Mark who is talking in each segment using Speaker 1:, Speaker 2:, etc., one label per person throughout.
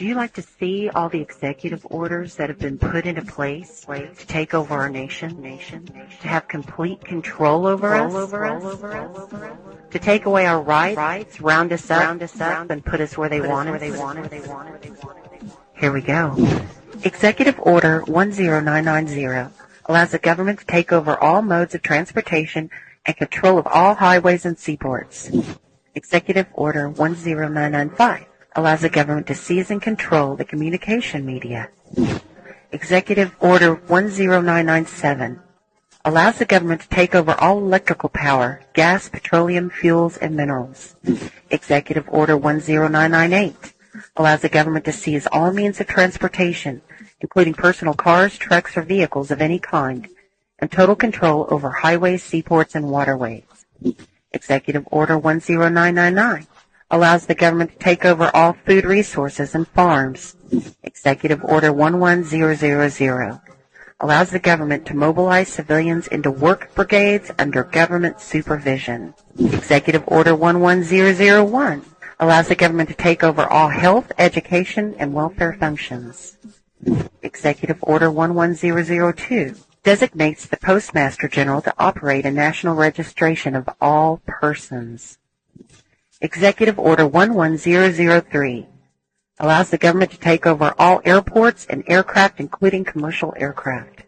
Speaker 1: Do you like to see all the executive orders that have been put into place to take over our nation, to have complete control over us, to take away our rights, round us up, and put us where they want us? Here we go. Executive Order 10990 allows the government to take over all modes of transportation and control of all highways and seaports. Executive Order 10995 allows the government to seize and control the communication media. Executive Order 10997 allows the government to take over all electrical power, gas, petroleum, fuels, and minerals. Executive Order 10998 allows the government to seize all means of transportation, including personal cars, trucks, or vehicles of any kind, and total control over highways, seaports, and waterways. Executive Order 10999 allows the government to take over all food resources and farms. Executive Order 11000 allows the government to mobilize civilians into work brigades under government supervision. Executive Order 11001 allows the government to take over all health, education, and welfare functions. Executive Order 11002 designates the Postmaster General to operate a national registration of all persons. Executive Order 11003 allows the government to take over all airports and aircraft, including commercial aircraft.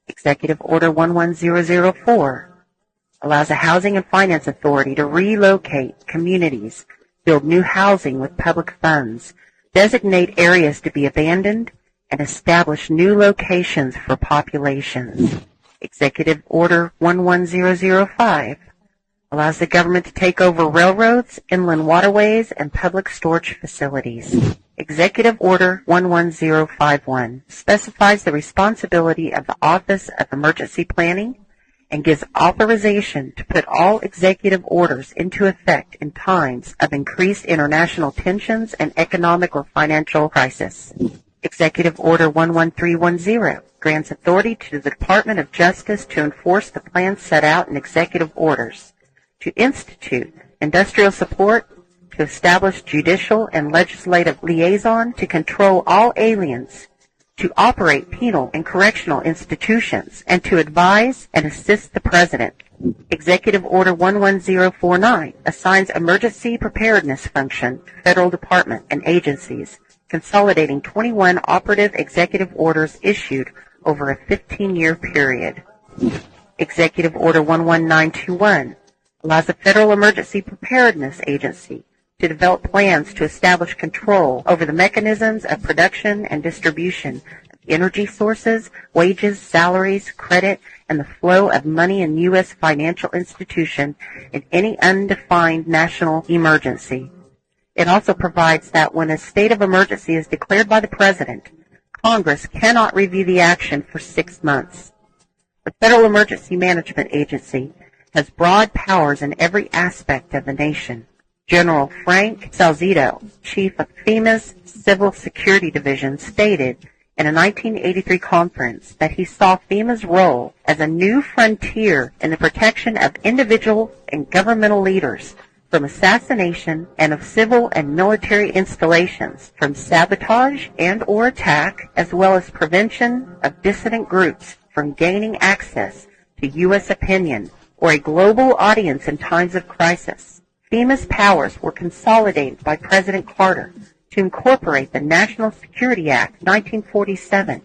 Speaker 1: Executive Order 11004 allows the Housing and Finance Authority to relocate communities, build new housing with public funds, designate areas to be abandoned, and establish new locations for populations. Executive Order 11005 allows the government to take over railroads, inland waterways, and public storage facilities. Executive Order 11051 specifies the responsibility of the Office of Emergency Planning and gives authorization to put all executive orders into effect in times of increased international tensions and economic or financial crisis. Executive Order 11310 grants authority to the Department of Justice to enforce the plans set out in executive orders, to institute industrial support, to establish judicial and legislative liaison to control all aliens, to operate penal and correctional institutions, and to advise and assist the President. Executive Order 11049 assigns emergency preparedness function to federal department and agencies, consolidating 21 operative executive orders issued over a 15-year period. Executive Order 11921 allows the Federal Emergency Preparedness Agency to develop plans to establish control over the mechanisms of production and distribution of energy sources, wages, salaries, credit, and the flow of money in U.S. financial institution in any undefined national emergency. It also provides that when a state of emergency is declared by the President, Congress cannot review the action for 6 months. The Federal Emergency Management Agency has broad powers in every aspect of the nation. General Frank Salcedo, chief of FEMA's Civil Security Division, stated in a 1983 conference that he saw FEMA's role as a new frontier in the protection of individual and governmental leaders from assassination and of civil and military installations, from sabotage and or attack, as well as prevention of dissident groups from gaining access to U.S. opinion or a global audience in times of crisis. FEMA's powers were consolidated by President Carter to incorporate the National Security Act 1947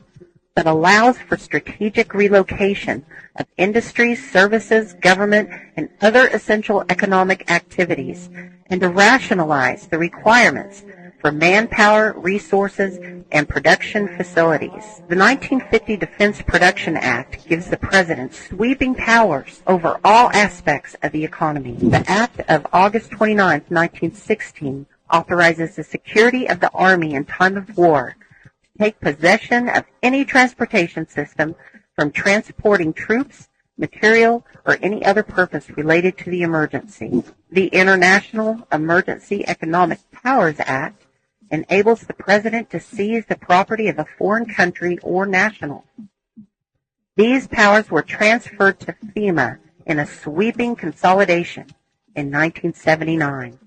Speaker 1: that allows for strategic relocation of industries, services, government, and other essential economic activities, and to rationalize the requirements for manpower, resources, and production facilities. The 1950 Defense Production Act gives the President sweeping powers over all aspects of the economy. The Act of August 29, 1916, authorizes the security of the Army in time of war to take possession of any transportation system from transporting troops, material, or any other purpose related to the emergency. The International Emergency Economic Powers Act enables the President to seize the property of a foreign country or national. These powers were transferred to FEMA in a sweeping consolidation in 1979.